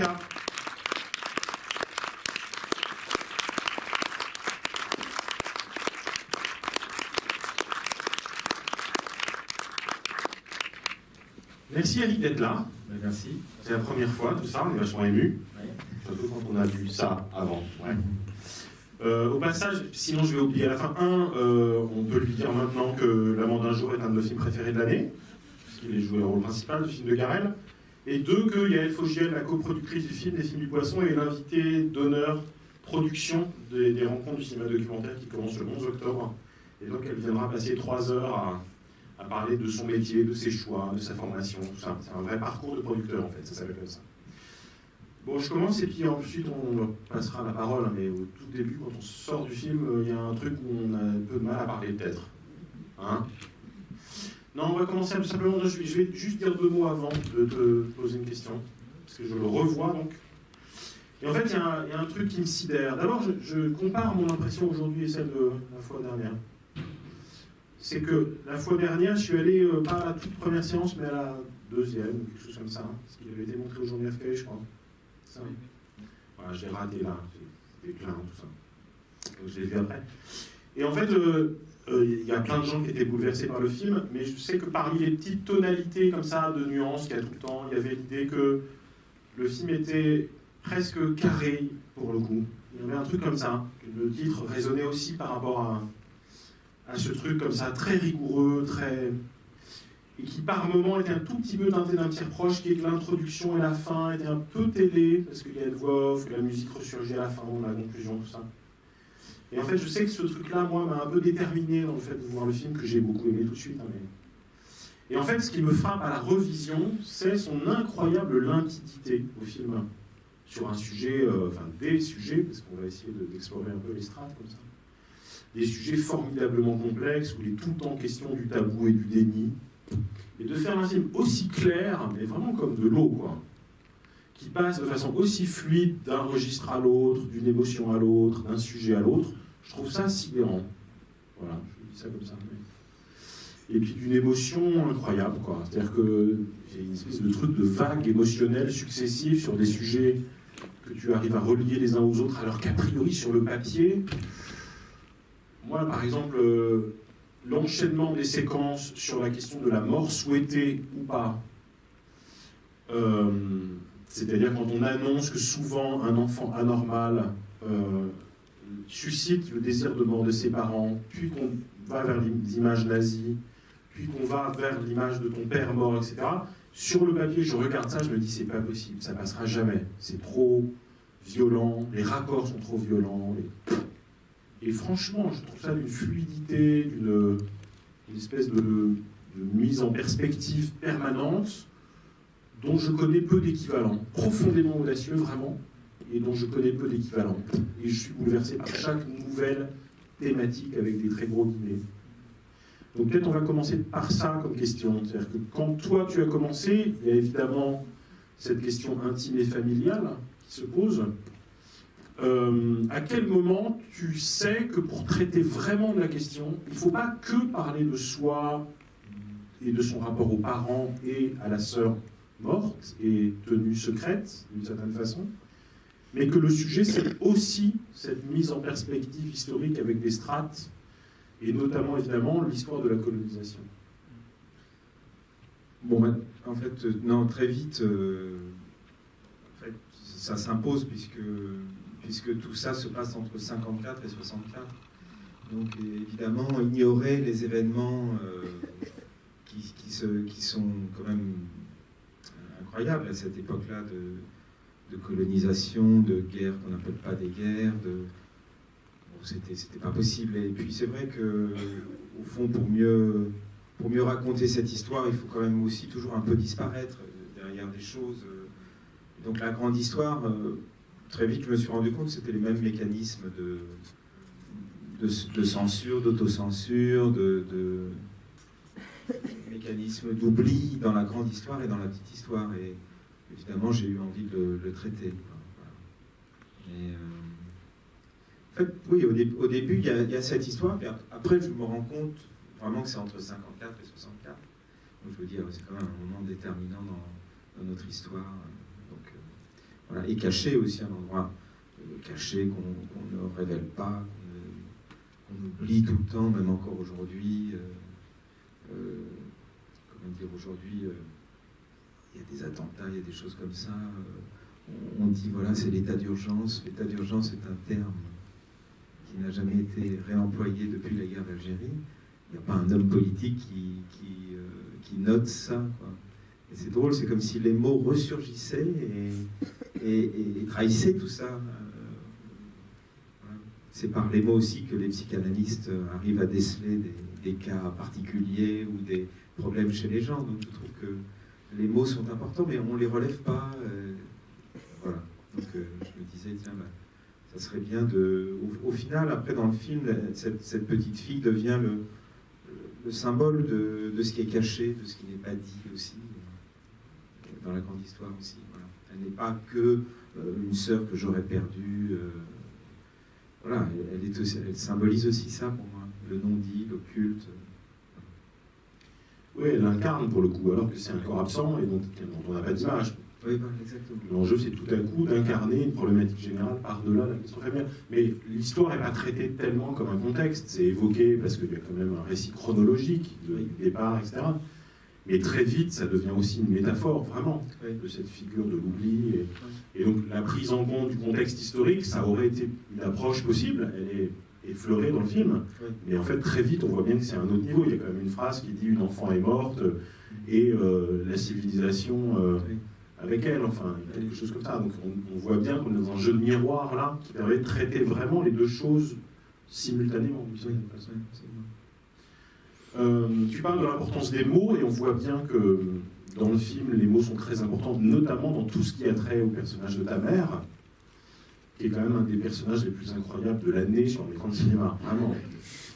Rebecca. Merci Eric d'être là. Merci. C'est la première fois, tout ça, on est vachement ému. Surtout quand on a vu ça avant. Ouais. Au passage, sinon je vais oublier à la fin, on peut lui dire maintenant que L'Amant d'un jour est un de nos films préférés de l'année, puisqu'il est joué le rôle principal du film de Garrel. Et deux, que Yael Fogiel, la coproductrice du film Des Films du Poisson, est l'invitée d'honneur production des rencontres du cinéma documentaire qui commencent le 11 octobre. Et donc elle viendra passer 3 heures à parler de son métier, de ses choix, de sa formation, tout ça. C'est un vrai parcours de producteur en fait, ça s'appelle comme ça. Bon, je commence et puis ensuite on passera la parole, mais au tout début, quand on sort du film, il y a un truc où on a un peu de mal à parler peut-être. Hein? Non, on va commencer tout simplement, je vais juste dire 2 mots avant de te poser une question, parce que je le revois donc. Et en fait, il y a un truc qui me sidère. D'abord, je compare mon impression aujourd'hui et celle de la fois dernière. C'est que la fois dernière, je suis allé, pas à la toute première séance, mais à la deuxième, ou quelque chose comme ça, parce qu'il avait été montré aujourd'hui à FK, je crois. Ça. Voilà, j'ai raté là, j'étais plein, tout ça. Donc je l'ai vu après. Et en fait, il y a plein de gens qui étaient bouleversés par le film, mais je sais que parmi les petites tonalités comme ça, de nuances qu'il y a tout le temps, il y avait l'idée que le film était presque carré, pour le coup. Il y avait un truc comme ça, que le titre résonnait aussi par rapport à ce truc comme ça, très rigoureux, très... et qui par moments était un tout petit peu teinté d'un tir proche, qui est que l'introduction et la fin étaient un peu télé, parce qu'il y a une voix off, que la musique ressurgit à la fin, la conclusion, tout ça. Et en fait, je sais que ce truc-là, moi, m'a un peu déterminé dans le fait de voir le film, que j'ai beaucoup aimé tout de suite. Hein, mais... Et en fait, ce qui me frappe à la revision, c'est son incroyable limpidité au film, sur un sujet, enfin des sujets, parce qu'on va essayer d'explorer un peu les strates comme ça. Des sujets formidablement complexes, où il est tout le temps question du tabou et du déni. Et de faire un film aussi clair, mais vraiment comme de l'eau, quoi, qui passe de façon aussi fluide d'un registre à l'autre, d'une émotion à l'autre, d'un sujet à l'autre, je trouve ça sidérant. Voilà, je dis ça comme ça. Et puis d'une émotion incroyable, quoi. C'est-à-dire qu'il y a une espèce de truc de vague émotionnelle successive sur des sujets que tu arrives à relier les uns aux autres, alors qu'a priori, sur le papier, moi, par exemple, l'enchaînement des séquences sur la question de la mort souhaitée ou pas, c'est-à-dire quand on annonce que souvent un enfant anormal suscite le désir de mort de ses parents, puis qu'on va vers les images nazies, puis qu'on va vers l'image de ton père mort, etc. Sur le papier, je regarde ça, je me dis c'est pas possible, ça passera jamais, c'est trop violent, les raccords sont trop violents. Et franchement, je trouve ça d'une fluidité, d'une espèce de mise en perspective permanente dont je connais peu d'équivalents, profondément audacieux vraiment, et dont je connais peu d'équivalents. Et je suis bouleversé par chaque nouvelle thématique avec des très gros guillemets. Donc peut-être on va commencer par ça comme question. C'est-à-dire que quand toi tu as commencé, il y a évidemment cette question intime et familiale qui se pose. À quel moment tu sais que pour traiter vraiment de la question, il ne faut pas que parler de soi et de son rapport aux parents et à la sœur morte et tenue secrète d'une certaine façon, mais que le sujet c'est aussi cette mise en perspective historique avec des strates et notamment évidemment l'histoire de la colonisation. Bon, bah, en fait, non, très vite, en fait, ça s'impose puisque tout ça se passe entre 54 et 64. Donc évidemment, ignorer les événements qui sont quand même incroyables à cette époque-là de colonisation, de guerres qu'on n'appelle pas des guerres, bon, c'était pas possible. Et puis c'est vrai que au fond, pour mieux raconter cette histoire, il faut quand même aussi toujours un peu disparaître derrière des choses. Donc la grande histoire, très vite je me suis rendu compte que c'était les mêmes mécanismes de censure, d'autocensure, de mécanismes d'oubli dans la grande histoire et dans la petite histoire. Et évidemment, j'ai eu envie de le traiter. Voilà. Et, en fait, oui, au début, il y a cette histoire, puis après, je me rends compte vraiment que c'est entre 54 et 64. Donc, je veux dire, c'est quand même un moment déterminant dans notre histoire. Donc, voilà, et caché aussi, un endroit caché qu'on ne révèle pas, qu'on oublie tout le temps, même encore aujourd'hui. Comment dire, aujourd'hui, il y a des attentats, il y a des choses comme ça. On dit, voilà, c'est l'état d'urgence. L'état d'urgence est un terme qui n'a jamais été réemployé depuis la guerre d'Algérie. Il n'y a pas un homme politique qui note ça, quoi. Et c'est drôle, c'est comme si les mots ressurgissaient et trahissaient tout ça. Voilà. C'est par les mots aussi que les psychanalystes arrivent à déceler des cas particuliers ou des problèmes chez les gens. Donc je trouve que les mots sont importants, mais on ne les relève pas. Voilà. Donc je me disais, tiens, bah, ça serait bien de... Au final, après, dans le film, cette petite fille devient le symbole de ce qui est caché, de ce qui n'est pas dit aussi, dans la grande histoire aussi. Voilà. Elle n'est pas que une sœur que j'aurais perdue. Voilà, elle symbolise aussi ça pour moi, le non-dit, l'occulte. Oui, elle incarne pour le coup, alors que c'est un corps absent et dont on n'a pas d'image. Oui, bah, exactement. L'enjeu, c'est tout à coup d'incarner une problématique générale par-delà la question familiale. Mais l'histoire n'est pas traitée tellement comme un contexte. C'est évoqué parce qu'il y a quand même un récit chronologique du départ, etc. Mais très vite, ça devient aussi une métaphore, vraiment, de cette figure de l'oubli. Et donc, la prise en compte du contexte historique, ça aurait été une approche possible. Elle est effleurée dans le film. Mais en fait, très vite, on voit bien que c'est un autre niveau. Il y a quand même une phrase qui dit « une enfant est morte » et la civilisation... avec elle, enfin, quelque chose comme ça. Donc on voit bien qu'on est dans un jeu de miroir là, qui permet de traiter vraiment les deux choses simultanément. Tu parles de l'importance des mots, et on voit bien que dans le film, les mots sont très importants, notamment dans tout ce qui a trait au personnage de ta mère, qui est quand même un des personnages les plus incroyables de l'année sur l'écran de cinéma, vraiment.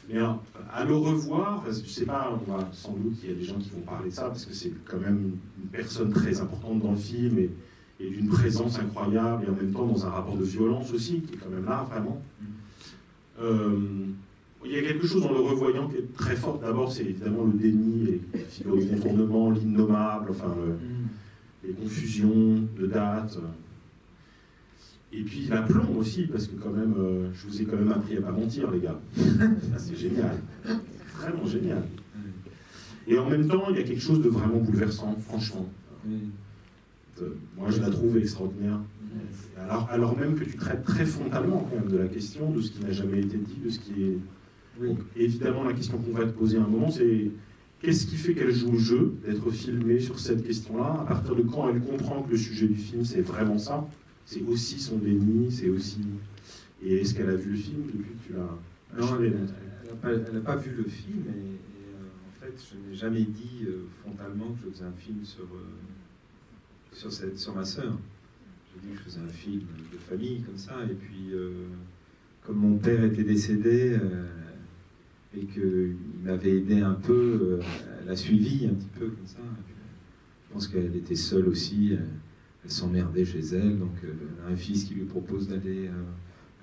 Mais à le revoir, je ne sais pas, on va, sans doute qu'il y a des gens qui vont parler de ça, parce que c'est quand même une personne très importante dans le film, et d'une présence incroyable, et en même temps dans un rapport de violence aussi, qui est quand même là, vraiment. Il y a quelque chose dans le revoyant qui est très fort. D'abord, c'est évidemment le déni, les figures de détournement, l'innommable, enfin, les confusions de dates. Et puis l'aplomb aussi, parce que quand même, je vous ai quand même appris à pas mentir, les gars. C'est génial, vraiment génial. Et en même temps, il y a quelque chose de vraiment bouleversant, franchement. Moi, je la trouve extraordinaire. Alors même que tu traites très frontalement quand même de la question, de ce qui n'a jamais été dit, de ce qui est... Donc, évidemment, la question qu'on va te poser à un moment, c'est qu'est-ce qui fait qu'elle joue le jeu d'être filmée sur cette question-là? À partir de quand elle comprend que le sujet du film, c'est vraiment ça? C'est aussi son déni, c'est aussi... Et est-ce qu'elle a vu le film depuis que tu l'as... Non, elle n'a pas vu le film, et en fait, je n'ai jamais dit frontalement que je faisais un film sur ma sœur. J'ai dit que je faisais un film de famille, comme ça, et puis, comme mon père était décédé, et qu'il m'avait aidé un peu, elle a suivi un petit peu, comme ça. Je pense qu'elle était seule aussi. Elle s'emmerdait chez elle, donc elle a un fils qui lui propose d'aller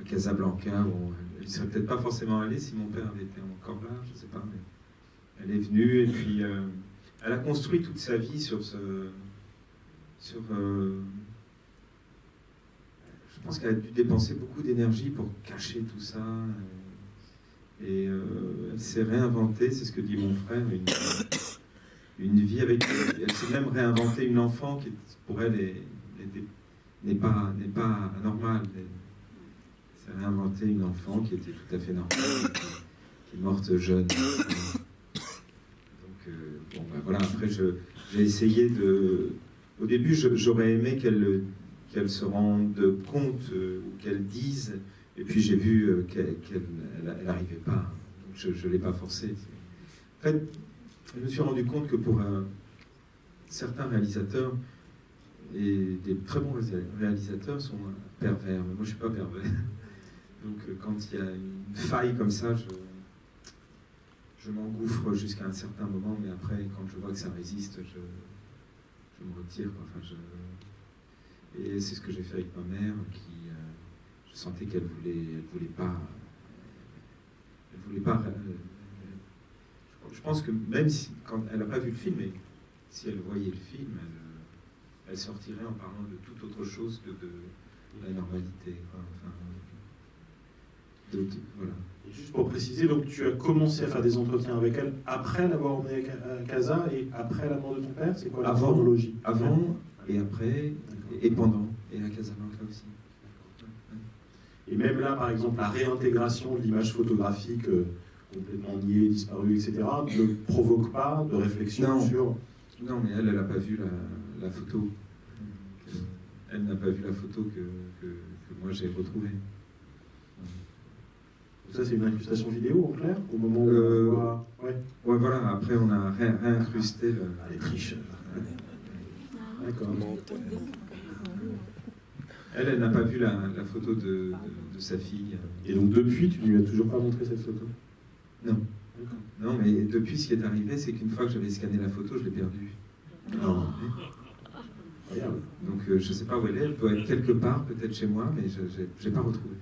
à Casablanca. Bon, elle ne serait peut-être pas forcément allée si mon père avait été encore là, je ne sais pas, mais elle est venue, et puis elle a construit toute sa vie je pense qu'elle a dû dépenser beaucoup d'énergie pour cacher tout ça, et elle s'est réinventée, c'est ce que dit mon frère, une vie avec... Elle s'est même réinventée une enfant qui, pour elle, n'est pas anormale. Elle s'est réinventée une enfant qui était tout à fait normale, qui est morte jeune. Donc, bon, ben voilà, après, j'ai essayé de... Au début, j'aurais aimé qu'elle se rende compte, ou qu'elle dise, et puis j'ai vu qu'elle n'arrivait pas. Donc je ne l'ai pas forcée. En fait, je me suis rendu compte que pour certains réalisateurs, et des très bons réalisateurs sont pervers, mais moi je ne suis pas pervers. Donc quand il y a une faille comme ça, je m'engouffre jusqu'à un certain moment, mais après, quand je vois que ça résiste, je me retire. Enfin, et c'est ce que j'ai fait avec ma mère, qui je sentais qu'elle voulait pas. Je pense que même si, quand elle n'a pas vu le film, mais si elle voyait le film, elle sortirait en parlant de toute autre chose que de la normalité. Voilà. Et juste pour préciser, donc tu as commencé à faire des entretiens avec elle après l'avoir emmenée à Casa et après la mort de ton père? C'est quoi la chronologie? Avant et après, et pendant, et à Casablanca aussi. Et même là, par exemple, la réintégration de l'image photographique complètement niée, disparue, etc., ne provoque pas de réflexion sur... Non, mais elle n'a pas vu la photo. Elle n'a pas vu la photo que moi j'ai retrouvée. Ça, c'est une incrustation vidéo, en clair, au moment où on voit... Ouais, voilà, après on a réincrusté le... les triches. D'accord. Elle n'a pas vu la photo de sa fille. Et donc depuis, tu ne lui as toujours pas montré cette photo? Non. Non, mais depuis, ce qui est arrivé, c'est qu'une fois que j'avais scanné la photo, je l'ai perdue. Non. Incroyable. Donc je ne sais pas où elle est, elle doit être quelque part, peut-être chez moi, mais je n'ai pas retrouvé.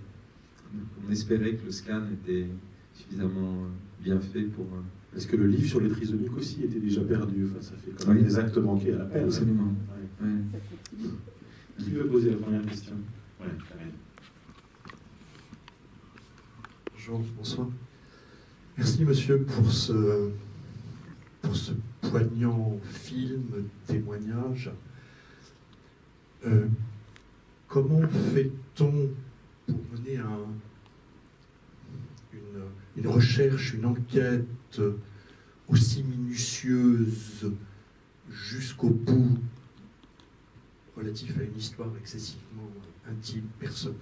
On espérait que le scan était suffisamment bien fait pour... Est-ce que le livre sur les trisomiques aussi était déjà perdu? Enfin, ça fait quand même des actes manqués à l'appel. Absolument. Ouais. Qui veut poser la première question? Ouais, Bonjour, bonsoir. Merci monsieur pour ce poignant film, témoignage. Comment fait-on pour mener une recherche, une enquête aussi minutieuse jusqu'au bout, relatif à une histoire excessivement intime, personnelle,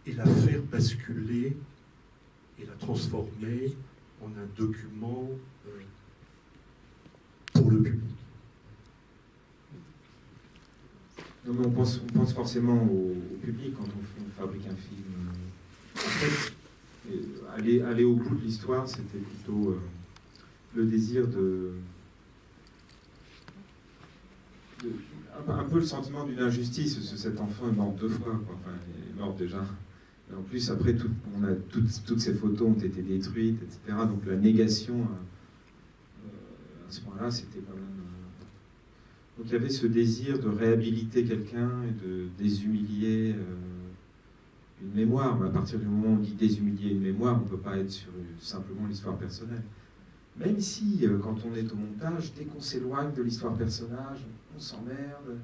et la faire basculer et la transformer en un document pour le public? Non, mais on pense forcément au public quand on fabrique un film. En fait, aller au bout de l'histoire, c'était plutôt le désir un peu le sentiment d'une injustice. Cet enfant est mort 2 fois, quoi. Enfin, il est mort déjà. Et en plus, après, toutes ces photos ont été détruites, etc. Donc la négation, à ce point-là, c'était quand même... Donc il y avait ce désir de réhabiliter quelqu'un et de déshumilier une mémoire. Mais à partir du moment où on dit déshumilier une mémoire, on ne peut pas être sur simplement l'histoire personnelle. Même si, quand on est au montage, dès qu'on s'éloigne de l'histoire personnage, on s'emmerde.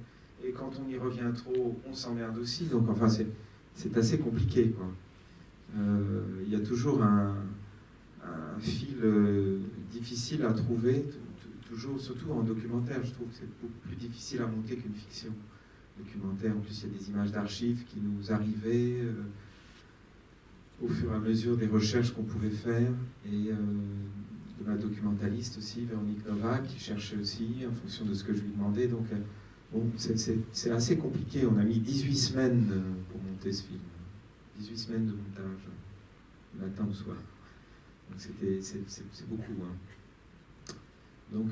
Et quand on y revient trop, on s'emmerde aussi. Donc enfin, c'est assez compliqué, quoi. Il y a toujours un fil difficile à trouver, toujours, surtout en documentaire. Je trouve que c'est beaucoup plus difficile à monter qu'une fiction documentaire. En plus, il y a des images d'archives qui nous arrivaient au fur et à mesure des recherches qu'on pouvait faire. Et de ma documentaliste aussi, Véronique Novak, qui cherchait aussi en fonction de ce que je lui demandais. Donc, bon, c'est assez compliqué. On a mis 18 semaines pour monter ce film. 18 semaines de montage, du matin au soir. Donc c'est beaucoup. Hein. Donc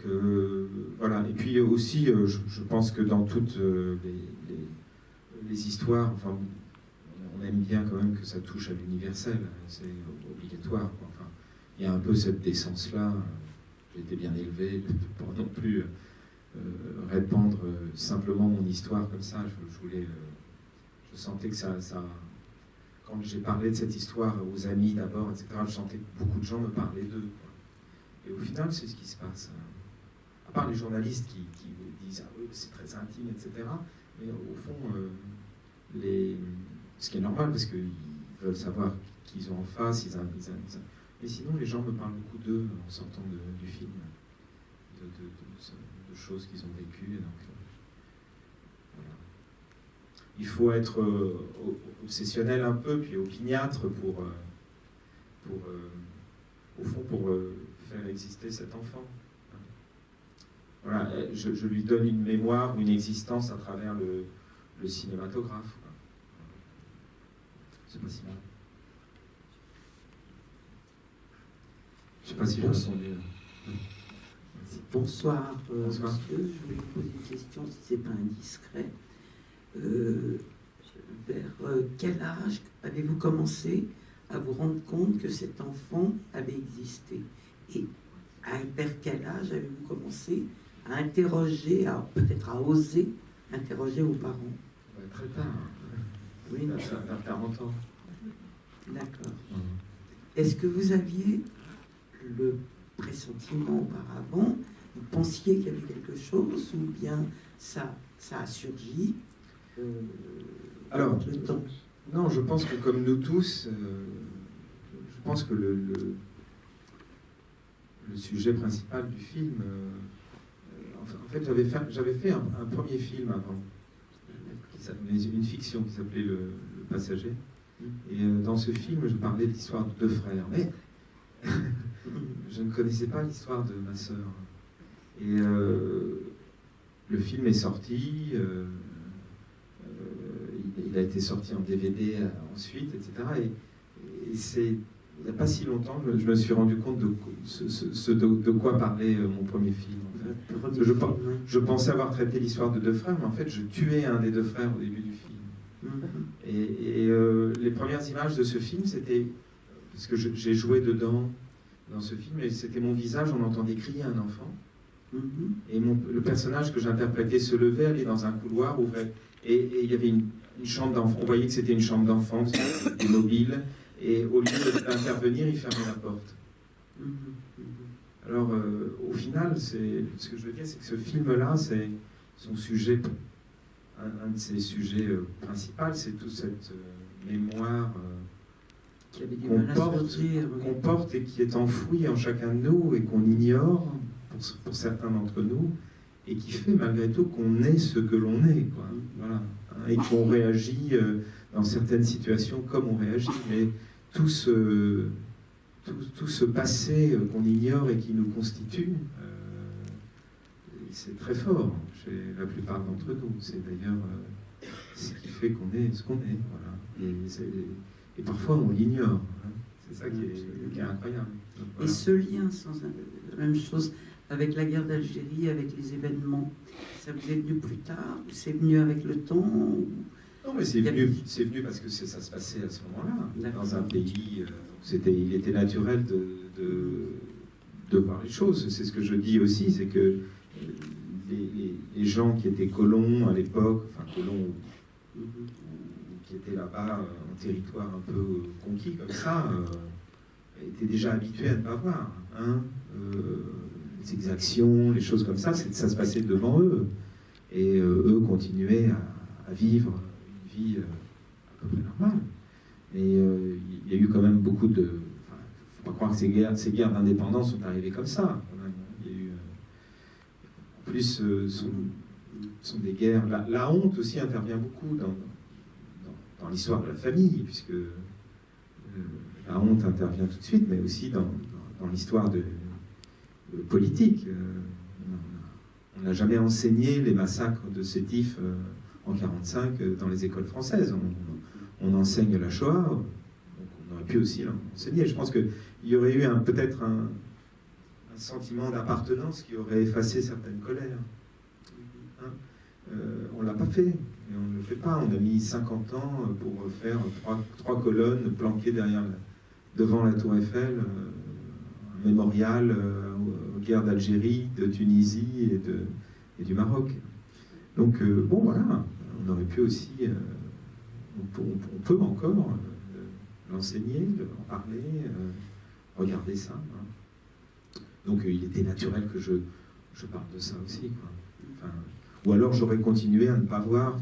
voilà. Et puis aussi, je pense que dans toutes les histoires, enfin, on aime bien quand même que ça touche à l'universel. C'est obligatoire, quoi. Enfin, il y a un peu cette décence-là. J'ai été bien élevé pour non plus répandre simplement mon histoire comme ça. Je sentais que ça quand j'ai parlé de cette histoire aux amis d'abord, etc., je sentais que beaucoup de gens me parlaient d'eux. Et au final, c'est ce qui se passe. À part les journalistes qui disent « Ah oui, c'est très intime, etc. » Mais au fond, ce qui est normal, parce qu'ils veulent savoir qui ils ont en face, mais sinon, les gens me parlent beaucoup d'eux en sortant du film, de choses qu'ils ont vécues. Donc, voilà. Il faut être obsessionnel un peu, puis opiniâtre pour faire exister cet enfant. Voilà, je lui donne une mémoire ou une existence à travers le cinématographe. C'est pas si mal. Je sais pas si j'ai répondu. Bonsoir, Bonsoir. monsieur. Je voulais vous poser une question, si ce n'est pas indiscret. Vers quel âge avez-vous commencé à vous rendre compte que cet enfant avait existé? Et vers quel âge avez-vous commencé à interroger, peut-être à oser interroger vos parents? Très tard. Oui, Vers 40 ans. d'accord. Est-ce que vous aviez le pressentiment auparavant? Vous pensiez qu'il y avait quelque chose ou bien ça a surgi Alors, avec le temps? non, je pense que comme nous tous, je pense que le sujet principal du film, en fait, j'avais fait un premier film avant, une fiction qui s'appelait Le Passager. Et dans ce film, je parlais de l'histoire de deux frères. Mais je ne connaissais pas l'histoire de ma sœur. Et le film est sorti, il a été sorti en DVD ensuite, etc. Et c'est, il n'y a pas si longtemps, je me suis rendu compte de quoi parlait mon premier film. En fait. Je pensais avoir traité l'histoire de deux frères, mais en fait, je tuais un des deux frères au début du film. Et les premières images de ce film, c'était, parce que j'ai joué dedans, dans ce film, et c'était mon visage, on entendait crier un enfant. Et le personnage que j'interprétais se levait, allait dans un couloir, ouvrait, et il y avait une chambre d'enfant. On voyait que c'était une chambre d'enfant, c'était mobile, et au lieu d'intervenir, il fermait la porte. Alors, au final, ce que je veux dire, c'est que ce film-là, c'est son sujet, un de ses sujets principaux, c'est toute cette mémoire qu'on porte et qui est enfouie en chacun de nous et qu'on ignore pour certains d'entre nous, et qui fait malgré tout qu'on est ce que l'on est, quoi. Voilà. Et qu'on réagit dans certaines situations comme on réagit. Mais tout ce passé qu'on ignore et qui nous constitue, c'est très fort chez la plupart d'entre nous. C'est d'ailleurs ce qui fait qu'on est ce qu'on est. Voilà. Et parfois on l'ignore. Hein. C'est ça qui est incroyable. Donc, voilà. Et ce lien, la même chose, avec la guerre d'Algérie, avec les événements, ça vous est venu plus tard? C'est venu avec le temps? Non, mais c'est venu parce que ça se passait à ce moment-là, dans un pays. Il était naturel de voir les choses. C'est ce que je dis aussi, c'est que les gens qui étaient colons à l'époque, enfin colons qui étaient là-bas en territoire un peu conquis comme ça, étaient déjà habitués à ne pas voir. Hein, les exactions, les choses comme ça se passait devant eux. Et eux continuaient à vivre une vie à peu près normale. Et il y a eu quand même beaucoup de... Enfin, il ne faut pas croire que ces guerres d'indépendance sont arrivées comme ça. Quand même. Il y a eu, en plus, sont des guerres... La honte aussi intervient beaucoup dans l'histoire de la famille, puisque la honte intervient tout de suite, mais aussi dans l'histoire politique. On n'a jamais enseigné les massacres de Sétif en 1945 dans les écoles françaises. On enseigne la Shoah, donc on aurait pu aussi l'enseigner. Je pense qu'il y aurait eu peut-être un sentiment d'appartenance qui aurait effacé certaines colères. Hein, on ne l'a pas fait, et on ne le fait pas. On a mis 50 ans pour faire trois colonnes planquées devant la Tour Eiffel, un mémorial aux guerres d'Algérie, de Tunisie et du Maroc. Donc, bon, voilà, on aurait pu aussi... on peut encore l'enseigner, en parler, regarder ça. Hein. Donc il était naturel que je parle de ça aussi. Quoi. Enfin, ou alors j'aurais continué à ne pas voir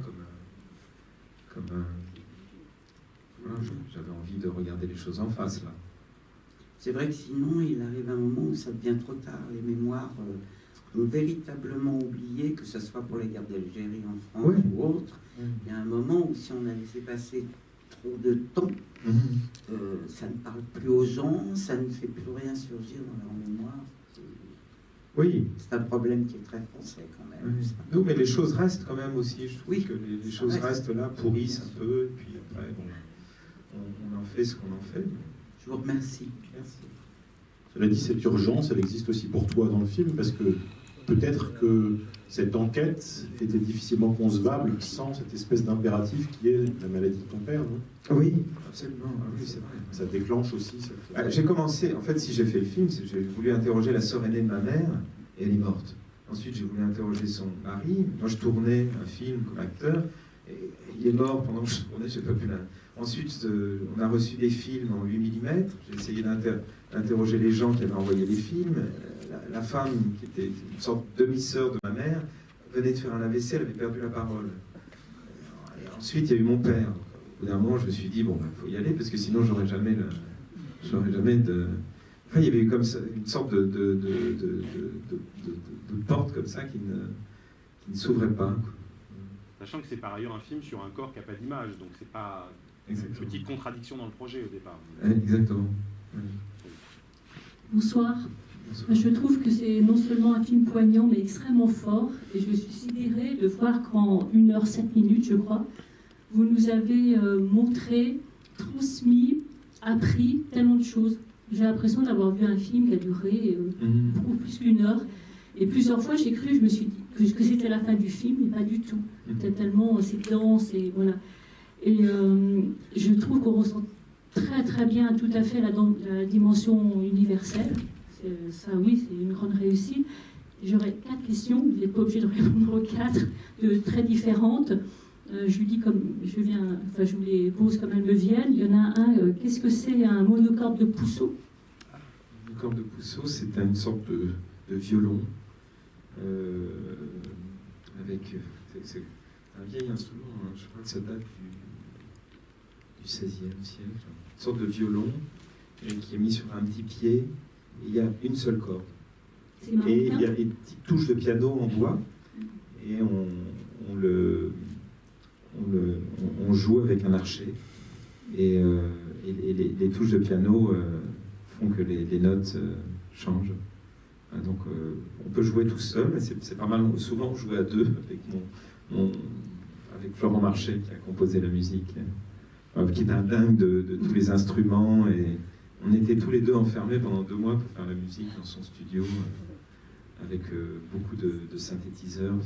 comme voilà, j'avais envie de regarder les choses en face, là. C'est vrai que sinon, il arrive un moment où ça devient trop tard. Les mémoires ont véritablement oublié, que ce soit pour les guerres d'Algérie en France ou autre. Il y a un moment où si on a laissé passer trop de temps, ça ne parle plus aux gens, ça ne fait plus rien surgir dans leur mémoire. Oui. C'est un problème qui est très français quand même. Oui. Non, mais les choses restent quand même aussi. Je trouve que les choses reste. restent là, pourrissent un peu, et puis après, bon, on en fait ce qu'on en fait. Je vous remercie. Merci. Cela dit, cette urgence, elle existe aussi pour toi dans le film, parce que peut-être que cette enquête était difficilement concevable sans cette espèce d'impératif qui est la maladie de ton père, non? Oui, absolument. Oui, c'est vrai. Ça déclenche aussi. J'ai commencé, en fait, si j'ai fait le film, j'ai voulu interroger la sœur aînée de ma mère, et elle est morte. Ensuite, j'ai voulu interroger son mari. Moi, je tournais un film comme acteur. Et il est mort pendant que je tournais, je n'ai pas pu la... Ensuite, on a reçu des films en 8 mm. J'ai essayé d'interroger les gens qui avaient envoyé les films. La femme, qui était une sorte de demi-sœur de ma mère, venait de faire un AVC, elle avait perdu la parole. Et ensuite, il y a eu mon père. Au bout d'un moment, je me suis dit, bon, il faut y aller, parce que sinon, j'aurais jamais de... Enfin, il y avait eu comme ça une sorte de porte comme ça qui ne s'ouvrait pas. Sachant que c'est par ailleurs un film sur un corps qui n'a pas d'image, donc c'est pas une petite contradiction dans le projet au départ. Exactement. Bonsoir. Je trouve que c'est non seulement un film poignant, mais extrêmement fort. Et je suis sidérée de voir qu'en 1h07, je crois, vous nous avez montré, transmis, appris tellement de choses. J'ai l'impression d'avoir vu un film qui a duré beaucoup plus qu'une heure. Et plusieurs fois, j'ai cru, je me suis dit que c'était la fin du film, mais pas du tout. C'était tellement, c'est dense, et voilà. Et je trouve qu'on ressent très très bien tout à fait la dimension universelle. Ça, oui, c'est une grande réussite. J'aurais 4 questions, vous n'êtes pas obligé de répondre aux 4, très différentes. Je lui dis comme je vous les pose comme elles me viennent. Il y en a un, qu'est-ce que c'est un monocorde de Pousseau? Un monocorde de Pousseau, c'est une sorte de violon avec... c'est un vieil instrument, hein, je crois que ça date du XVIe siècle. Une sorte de violon qui est mis sur un petit pied, et il y a une seule corde. Et il y a des petites touches de piano en bois, et on joue avec un archet. Et les touches de piano font que les notes changent. Donc on peut jouer tout seul, mais c'est pas mal. Souvent on jouait à deux avec Florent Marchais qui a composé la musique, qui est un dingue de tous les instruments. Et on était tous les deux enfermés pendant 2 mois pour faire la musique dans son studio, avec beaucoup de synthétiseurs,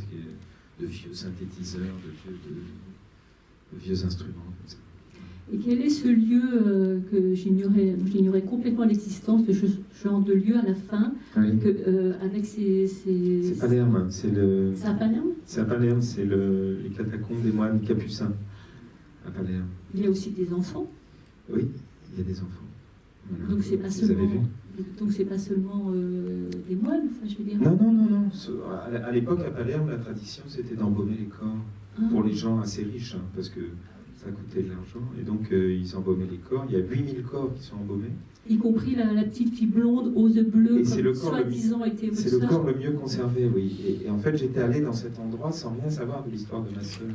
de vieux synthétiseurs, de vieux instruments. Comme ça. Et quel est ce lieu que j'ignorais complètement l'existence de ce genre de lieu à la fin, Oui. avec ces... C'est Palerme, c'est à Palerme? C'est à Palerme, c'est les catacombes des moines capucins à Palerme. Il y a aussi des enfants. Oui, il y a des enfants. Voilà. Donc c'est pas Vous avez vu? seulement des moines, enfin je veux dire. Non. À l'époque, à Palerme, la tradition, c'était d'embaumer les corps pour les gens assez riches, hein, parce que ça coûtait de l'argent. Et donc, ils embaumaient les corps. Il y a 8000 corps qui sont embaumés. Y compris la petite fille blonde aux yeux bleus, Et c'est le comme corps soi-disant était votre C'est le sœur. corps le mieux conservé, oui. Et en fait, j'étais allé dans cet endroit sans rien savoir de l'histoire de ma sœur.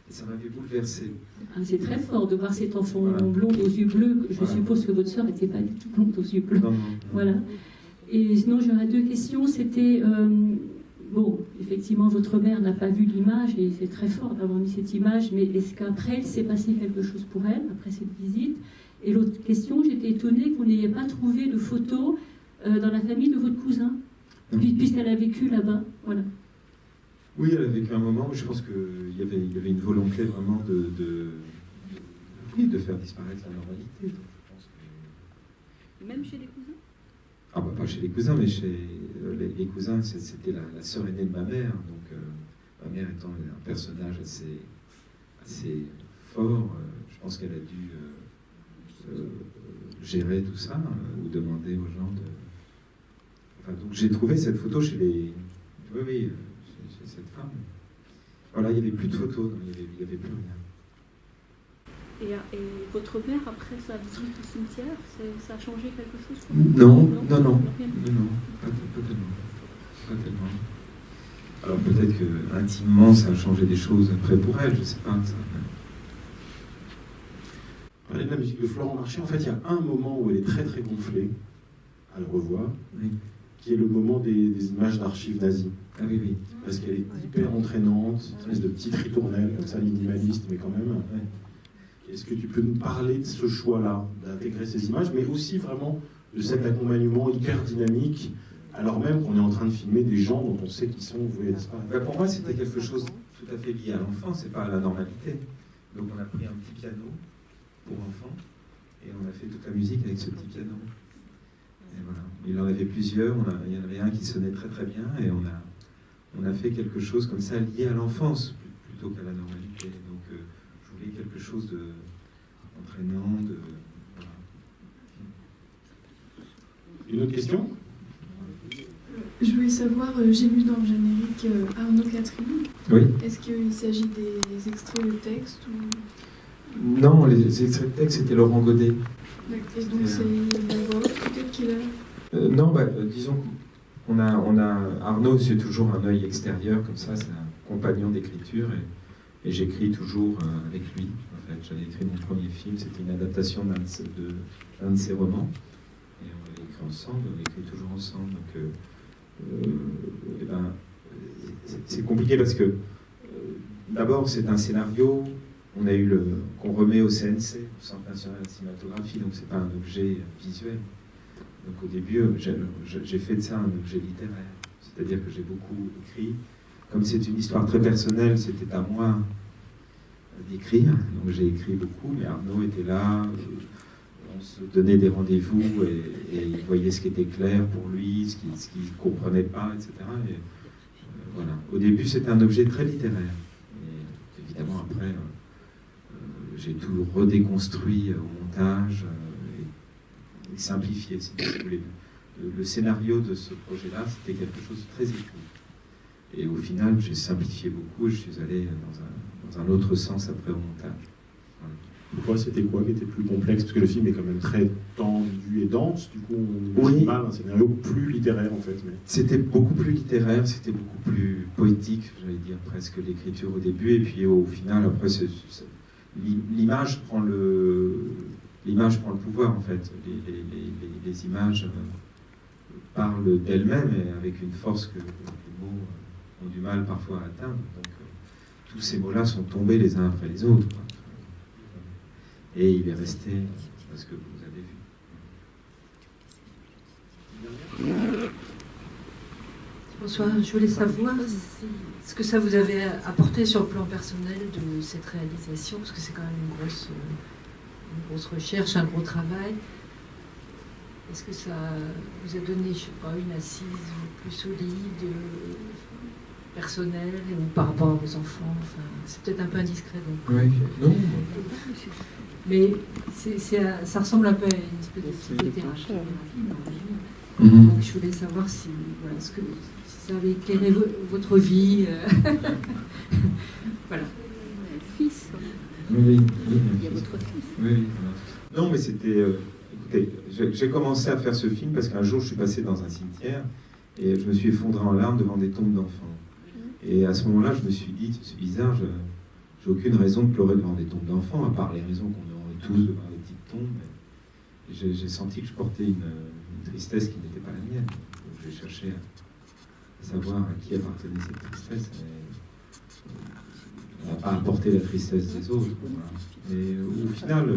Et ça m'avait bouleversé. Ah, c'est très fort de voir cet enfant Voilà. blonde aux yeux bleus. Je Voilà. suppose que votre sœur n'était pas du tout blonde aux yeux bleus. Non. Voilà. Et sinon, j'aurais 2 questions. C'était, bon, effectivement, votre mère n'a pas vu l'image, et c'est très fort d'avoir mis cette image, mais est-ce qu'après, il s'est passé quelque chose pour elle, après cette visite? Et l'autre question, j'étais étonnée que vous n'ayez pas trouvé de photos dans la famille de votre cousin, puisqu'elle a vécu là-bas. Voilà. Oui, elle a vécu un moment où je pense qu'il y avait une volonté vraiment de faire disparaître la normalité. Donc, je pense que... Même chez les cousins? Ah bah pas chez les cousins, mais chez les cousins, c'était la sœur aînée de ma mère. Donc ma mère étant un personnage assez fort, je pense qu'elle a dû gérer tout ça, ou demander aux gens de... Enfin, donc j'ai trouvé cette photo chez les... Oui, chez cette femme. Voilà, il n'y avait plus de photos, il n'y avait plus rien. Et votre mère, après sa visite au cimetière, ça a changé quelque chose pour vous? Non, Rien. pas tellement. Alors peut-être que intimement ça a changé des choses après pour elle, je sais pas. Ça. Parler de la musique de Florent Marchais, en fait, il y a un moment où elle est très très gonflée, à le revoir, Oui. qui est le moment des images d'archives nazies. Ah oui. Parce qu'elle est hyper entraînante, une espèce de petite ritournelle, comme ça, minimaliste, mais quand même. Ouais. Est-ce que tu peux nous parler de ce choix-là, d'intégrer ces images, mais aussi vraiment de cet accompagnement hyper dynamique, alors même qu'on est en train de filmer des gens dont on sait qu'ils sont voués à disparaître? Bah, pour moi, c'était quelque chose tout à fait lié à l'enfance, et pas à la normalité. Donc on a pris un petit piano pour enfants, et on a fait toute la musique avec ce petit piano. Et voilà. Il en avait plusieurs, il y en avait un qui sonnait très très bien, et on a fait quelque chose comme ça lié à l'enfance plutôt qu'à la normalité. Donc je voulais quelque chose d'entraînant, voilà. Une autre question? Je voulais savoir, j'ai lu dans le générique Arnaud Catherine. Oui. Est-ce qu'il s'agit des extraits de texte ou... Non, les extraits de texte, c'était Laurent Godet. Et donc c'est peut-être qu'il a... Non, disons qu'on a Arnaud, c'est toujours un œil extérieur, comme ça, c'est un compagnon d'écriture, et j'écris toujours avec lui. En fait, j'avais écrit mon premier film, c'était une adaptation d'un de ses romans, et on l'avait écrit ensemble, on écrit toujours ensemble. Donc, c'est compliqué parce que d'abord, c'est un scénario. On a eu qu'on remet au CNC, au Centre national de cinématographie, donc c'est pas un objet visuel. Donc au début, j'ai fait de ça un objet littéraire, c'est-à-dire que j'ai beaucoup écrit. Comme c'est une histoire très personnelle, c'était à moi d'écrire, donc j'ai écrit beaucoup, mais Arnaud était là, on se donnait des rendez-vous et il voyait ce qui était clair pour lui, ce qu'il ne comprenait pas, etc. Et, voilà. Au début, c'était un objet très littéraire. Et évidemment, après, j'ai tout redéconstruit au montage et simplifié, si vous voulez. Le scénario de ce projet-là, c'était quelque chose de très écrit. Et au final, j'ai simplifié beaucoup et je suis allé dans un autre sens après au montage. Voilà. Pour toi, c'était quoi qui était plus complexe? Parce que le film est quand même très tendu et dense, du coup, on oui. a un scénario plus littéraire en fait. Mais... C'était beaucoup plus littéraire, c'était beaucoup plus poétique, j'allais dire presque l'écriture au début, et puis au final, après, l'image prend le pouvoir en fait. Les images parlent d'elles-mêmes et avec une force que les mots ont du mal parfois à atteindre. Donc tous ces mots-là sont tombés les uns après les autres, quoi. Et il est resté ce que vous avez vu. Bonsoir, je voulais savoir ce que ça vous avait apporté sur le plan personnel de cette réalisation, parce que c'est quand même une grosse recherche, un gros travail. Est-ce que ça vous a donné, je sais pas, une assise plus solide, personnelle, ou par rapport à vos enfants? Enfin, c'est peut-être un peu indiscret. Donc, oui, non. Mais ça ressemble un peu à une espèce de thérapie. Donc je voulais savoir si, voilà, ce que ça avait éclairé votre vie. Voilà. Fils. Oui, Il y a votre fils. Oui. Non, mais c'était... écoutez, j'ai commencé à faire ce film parce qu'un jour, je suis passé dans un cimetière et je me suis effondré en larmes devant des tombes d'enfants. Et à ce moment-là, je me suis dit, c'est bizarre, j'ai aucune raison de pleurer devant des tombes d'enfants, à part les raisons qu'on aurait tous devant des petites tombes. J'ai senti que je portais une tristesse qui n'était pas la mienne. Donc j'ai cherché à savoir à qui appartenait cette tristesse. On n'a pas apporté la tristesse des autres. Voilà. Mais au final,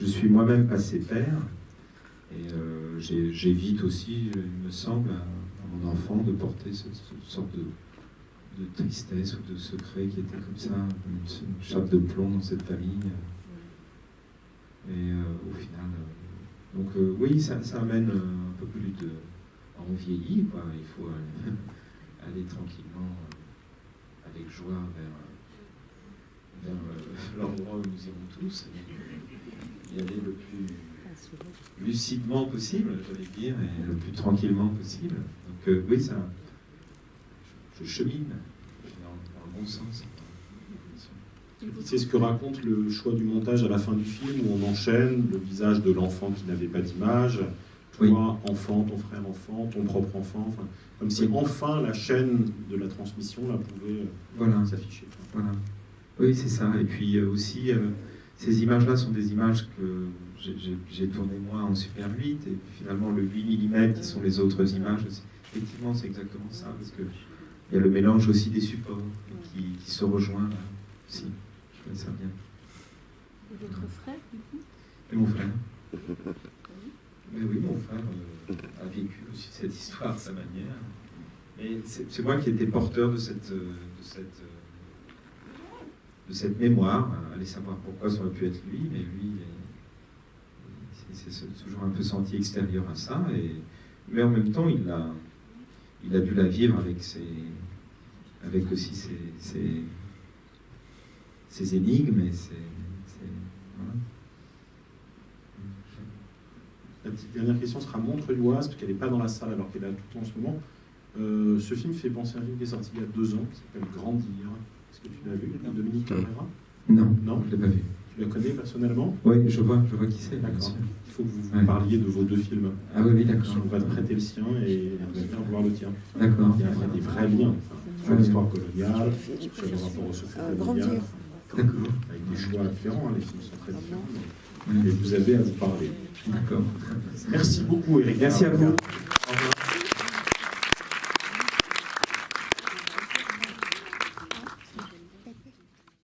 je suis moi-même passé père. Et j'évite aussi, il me semble, à mon enfant de porter cette sorte de tristesse ou de secret qui était comme ça, une chape de plomb dans cette famille. Et au final, donc oui, ça amène un peu plus de... On vieillit, quoi. Il faut aller tranquillement, avec joie vers l'endroit où nous irons tous, et y aller le plus lucidement possible, j'allais dire, et le plus tranquillement possible. Donc oui, ça... Je chemine dans le bon sens. C'est ce que raconte le choix du montage à la fin du film, où on enchaîne le visage de l'enfant qui n'avait pas d'image, toi, oui. Enfant, ton frère enfant, ton propre enfant, enfin, comme si enfin la chaîne de la transmission là, pouvait s'afficher. Voilà. Oui, c'est ça. Et puis aussi, ces images-là sont des images que j'ai tournées moi en Super 8, et puis, finalement le 8 mm qui sont les autres images. Effectivement, c'est exactement ça, parce que il y a le mélange aussi des supports qui se rejoint là aussi. Je connais ça bien. Et votre frère, du coup? Et mon frère. Mais oui, mon frère a vécu aussi cette histoire à sa manière. Et c'est moi qui étais porteur de cette mémoire. Allez savoir pourquoi ça aurait pu être lui, mais lui, il s'est toujours un peu senti extérieur à ça. Mais en même temps, il a dû la vivre avec aussi ses énigmes et voilà. La petite dernière question sera Montreuilloise, parce qu'elle n'est pas dans la salle alors qu'elle est là tout le temps en ce moment. Ce film fait penser à un film qui est sorti il y a 2 ans, qui s'appelle Grandir. Est-ce que tu l'as vu, Dominique Carrera? Non, non, je ne l'ai pas vu. Tu la connais personnellement? Oui, je vois qui c'est. D'accord. Il faut que vous parliez de vos 2 films. Ah oui, d'accord. On va te prêter le sien et on va bien voir le tien. D'accord. Il y a des vrais liens sur l'histoire coloniale, sur le rapport au secours familial. D'accord. Avec des choix différents, hein, les films sont très différents. Et vous avez à vous parler. D'accord. Merci beaucoup, Eric. Merci à vous.